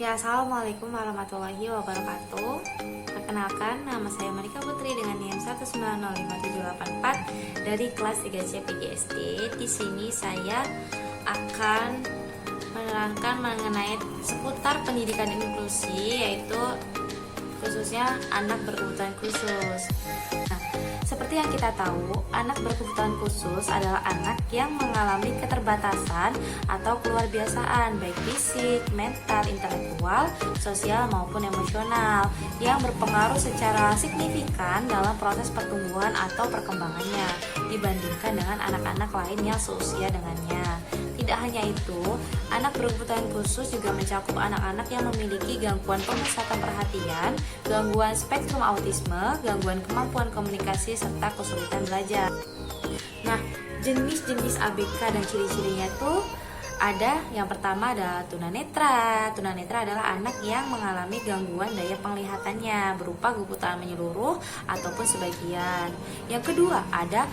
Ya, assalamualaikum warahmatullahi wabarakatuh. Perkenalkan, nama saya Marika Putri dengan NIM 1905784 dari kelas 3C PGSD. Di sini saya akan menerangkan mengenai seputar pendidikan inklusi, yaitu khususnya anak berkebutuhan khusus. Nah, seperti yang kita tahu, anak berkebutuhan khusus adalah anak yang mengalami keterbatasan atau keluarbiasaan baik fisik, mental, intelektual, sosial maupun emosional yang berpengaruh secara signifikan dalam proses pertumbuhan atau perkembangannya dibandingkan dengan anak-anak lain yang seusia dengannya. Tidak hanya itu, anak berkebutuhan khusus juga mencakup anak-anak yang memiliki gangguan pemusatan perhatian, gangguan spektrum autisme, gangguan kemampuan komunikasi, serta kesulitan belajar. Nah, jenis-jenis ABK dan ciri-cirinya itu ada, yang pertama ada tunanetra. Tunanetra adalah anak yang mengalami gangguan daya penglihatannya berupa kebutaan menyeluruh ataupun sebagian. Yang kedua ada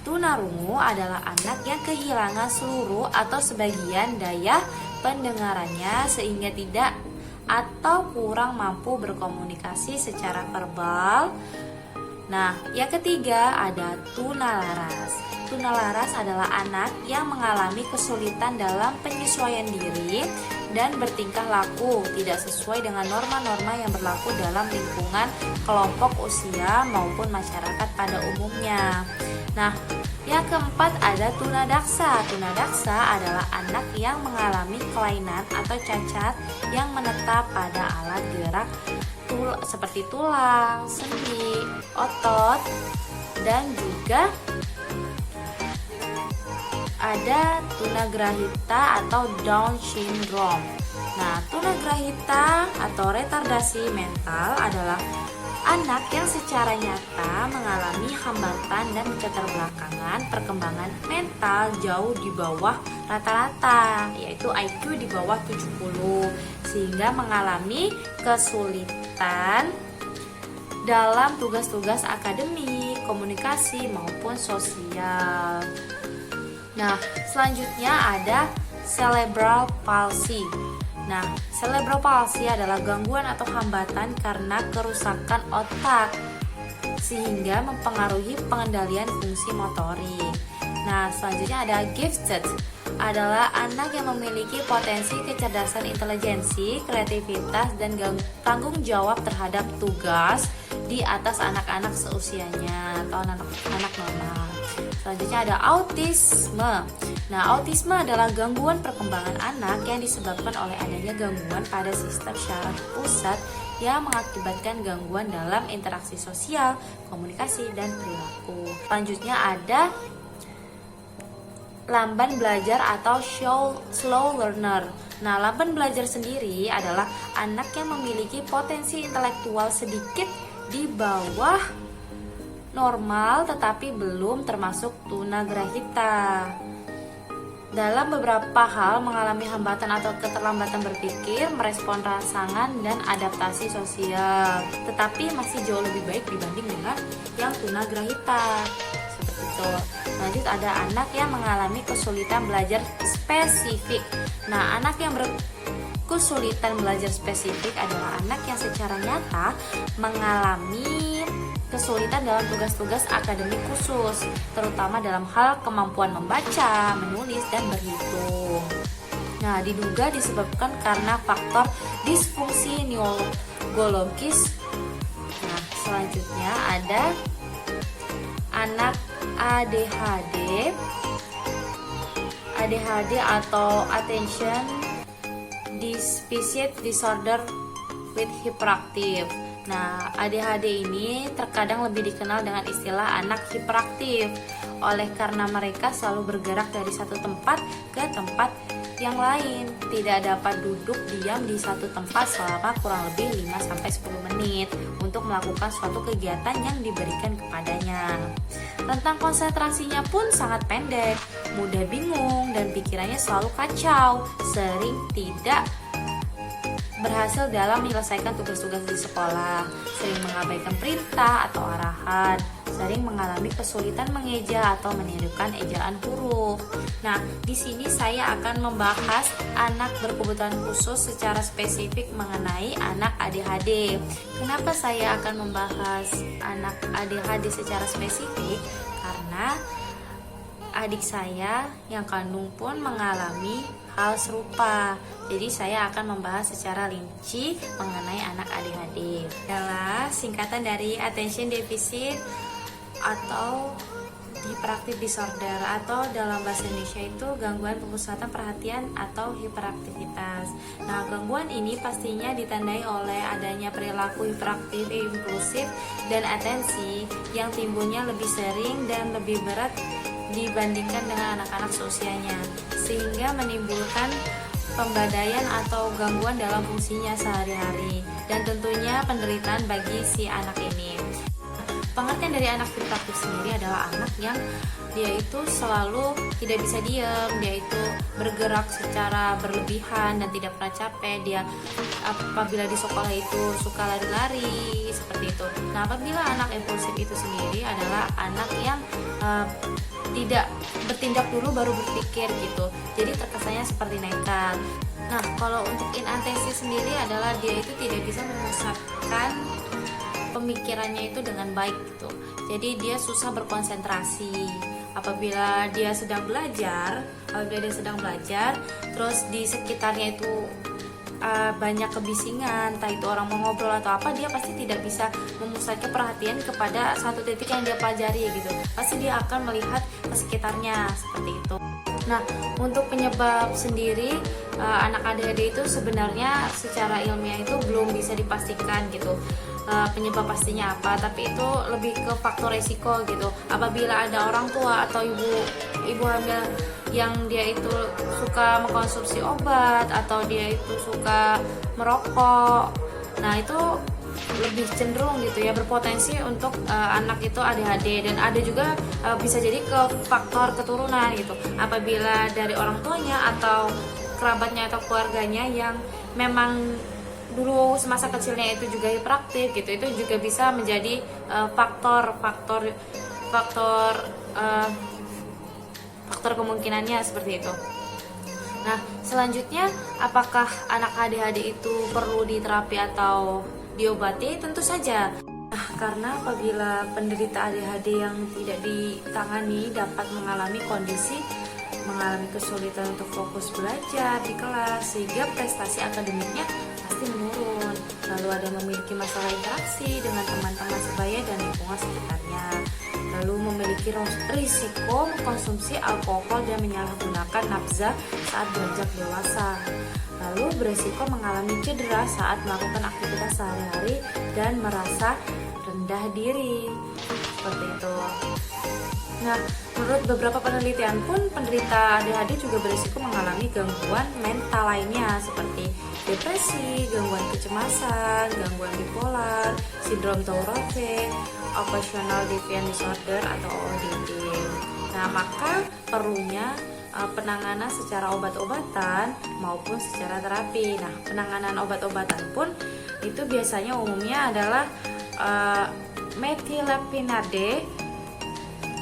tunarungu, adalah anak yang kehilangan seluruh atau sebagian daya pendengarannya sehingga tidak atau kurang mampu berkomunikasi secara verbal. Nah, yang ketiga ada tunalaras. Tunalaras adalah anak yang mengalami kesulitan dalam penyesuaian diri dan bertingkah laku tidak sesuai dengan norma-norma yang berlaku dalam lingkungan kelompok usia maupun masyarakat pada umumnya. Nah, yang keempat ada tunadaksa. Tunadaksa adalah anak yang mengalami kelainan atau cacat yang menetap pada alat gerak seperti tulang, sendi, otot, dan juga ada tunagrahita atau Down syndrome. Nah, tunagrahita atau retardasi mental adalah anak yang secara nyata mengalami hambatan dan keterbelakangan perkembangan mental jauh di bawah rata-rata, yaitu IQ di bawah 70, sehingga mengalami kesulitan dalam tugas-tugas akademik, komunikasi maupun sosial. Nah, selanjutnya ada cerebral palsy. Nah, cerebral palsy adalah gangguan atau hambatan karena kerusakan otak sehingga mempengaruhi pengendalian fungsi motorik. Nah, selanjutnya ada gifted, adalah anak yang memiliki potensi kecerdasan intelijensi, kreativitas, dan tanggung jawab terhadap tugas di atas anak-anak seusianya atau anak-anak normal. Selanjutnya ada autisme. Nah, autisme adalah gangguan perkembangan anak yang disebabkan oleh adanya gangguan pada sistem syaraf pusat yang mengakibatkan gangguan dalam interaksi sosial, komunikasi, dan perilaku. Selanjutnya ada lamban belajar atau slow learner. Nah, lamban belajar sendiri adalah anak yang memiliki potensi intelektual sedikit di bawah normal tetapi belum termasuk tunagrahita. Dalam beberapa hal mengalami hambatan atau keterlambatan berpikir, merespon rangsangan, dan adaptasi sosial, tetapi masih jauh lebih baik dibanding dengan yang tunagrahita. Seperti itu. Lanjut ada anak yang mengalami kesulitan belajar spesifik. Nah, anak yang kesulitan belajar spesifik adalah anak yang secara nyata mengalami kesulitan dalam tugas-tugas akademik khusus, terutama dalam hal kemampuan membaca, menulis, dan berhitung. Nah, diduga disebabkan karena faktor disfungsi neurologis. Nah, selanjutnya ada anak ADHD. ADHD atau Attention Deficit Disorder with Hyperactive. Nah, ADHD ini terkadang lebih dikenal dengan istilah anak hiperaktif oleh karena mereka selalu bergerak dari satu tempat ke tempat yang lain, tidak dapat duduk diam di satu tempat selama kurang lebih 5-10 menit untuk melakukan suatu kegiatan yang diberikan kepadanya. Tentang konsentrasinya pun sangat pendek, mudah bingung, dan pikirannya selalu kacau, sering tidak berhasil dalam menyelesaikan tugas-tugas di sekolah, sering mengabaikan perintah atau arahan. sering mengalami kesulitan mengeja atau menirukan ejaan huruf. Nah, di sini saya akan membahas anak berkebutuhan khusus secara spesifik mengenai anak ADHD. Kenapa saya akan membahas anak ADHD secara spesifik? Karena adik saya yang kandung pun mengalami hal serupa. Jadi saya akan membahas secara rinci mengenai anak ADHD. Adalah singkatan dari Attention Deficit atau Hyperactive Disorder, atau dalam bahasa Indonesia itu gangguan pemusatan perhatian atau hiperaktivitas. Nah, gangguan ini pastinya ditandai oleh adanya perilaku hiperaktif, impulsif, dan atensi yang timbulnya lebih sering dan lebih berat dibandingkan dengan anak-anak seusianya, sehingga menimbulkan pembadaian atau gangguan dalam fungsinya sehari-hari, dan tentunya penderitaan bagi si anak ini. Pengertian dari anak hiperaktif sendiri adalah anak yang dia itu selalu tidak bisa diam, dia itu bergerak secara berlebihan dan tidak pernah capek. Dia apabila di sekolah itu suka lari-lari seperti itu. Nah, apabila anak impulsif itu sendiri adalah anak yang tidak bertindak dulu baru berpikir gitu. Jadi terkesannya seperti nekat. Nah, kalau untuk inattensi sendiri adalah dia itu tidak bisa memusatkan pemikirannya itu dengan baik gitu. Jadi dia susah berkonsentrasi. Apabila dia sedang belajar, terus di sekitarnya itu banyak kebisingan, entah itu orang mau ngobrol atau apa, dia pasti tidak bisa memusatkan perhatian kepada satu titik yang dia pelajari gitu. Pasti dia akan melihat ke sekitarnya seperti itu. Nah, untuk penyebab sendiri anak ADHD itu sebenarnya secara ilmiah itu belum bisa dipastikan gitu. Penyebab pastinya apa, tapi itu lebih ke faktor resiko gitu. Apabila ada orang tua atau ibu hamil yang dia itu suka mengkonsumsi obat atau dia itu suka merokok, nah itu lebih cenderung gitu ya, berpotensi untuk anak itu ADHD. Dan ada juga bisa jadi ke faktor keturunan gitu. Apabila dari orang tuanya atau kerabatnya atau keluarganya yang memang dulu semasa kecilnya itu juga hiperaktif gitu, itu juga bisa menjadi faktor kemungkinannya seperti itu. Nah, selanjutnya apakah anak ADHD itu perlu diterapi atau diobati? Tentu saja. Nah, karena apabila penderita ADHD yang tidak ditangani dapat mengalami kesulitan untuk fokus belajar di kelas, sehingga prestasi akademiknya pasti menurun. Lalu ada memiliki masalah interaksi dengan teman-teman sebaya dan lingkungan sekitarnya. Lalu memiliki risiko mengkonsumsi alkohol dan menyalahgunakan nafza saat beranjak dewasa. Lalu beresiko mengalami cedera saat melakukan aktivitas sehari-hari dan merasa rendah diri. Seperti itu. Nah, menurut beberapa penelitian pun penderita ADHD juga berisiko mengalami gangguan mental lainnya seperti depresi, gangguan kecemasan, gangguan bipolar, sindrom Tourette, occasional defiant disorder atau ODD. Nah, maka perlunya penanganan secara obat-obatan maupun secara terapi. Nah, penanganan obat-obatan pun itu biasanya umumnya adalah methylphenidate.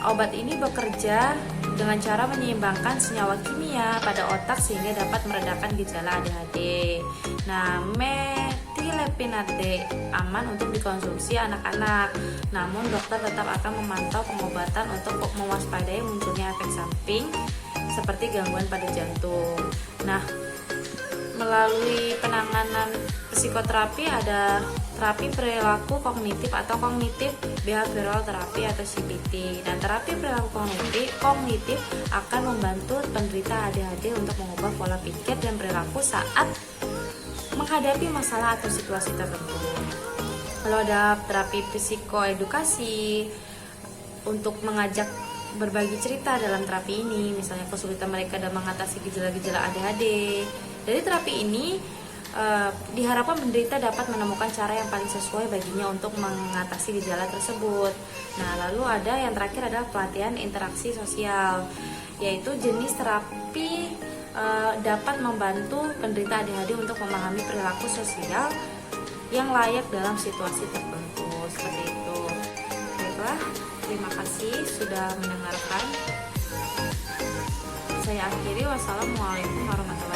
Obat ini bekerja dengan cara menyeimbangkan senyawa kimia pada otak sehingga dapat meredakan gejala ADHD. Nah, methylphenidate aman untuk dikonsumsi anak-anak. Namun dokter tetap akan memantau pengobatan untuk mewaspadai munculnya efek samping seperti gangguan pada jantung. Nah, melalui penanganan psikoterapi ada terapi perilaku kognitif atau kognitif behavioral terapi atau CBT. Dan terapi perilaku kognitif akan membantu penderita ADHD untuk mengubah pola pikir dan perilaku saat menghadapi masalah atau situasi tertentu. Lalu ada terapi psikoedukasi untuk mengajak berbagi cerita dalam terapi ini, misalnya kesulitan mereka dalam mengatasi gejala-gejala ADHD. Dari terapi ini diharapkan penderita dapat menemukan cara yang paling sesuai baginya untuk mengatasi gejala tersebut. Nah, lalu ada yang terakhir adalah pelatihan interaksi sosial, yaitu jenis terapi dapat membantu penderita ADHD untuk memahami perilaku sosial yang layak dalam situasi tertentu, seperti itu. Baiklah, Terima kasih sudah mendengarkan. Saya akhiri. Wassalamualaikum warahmatullahi wabarakatuh.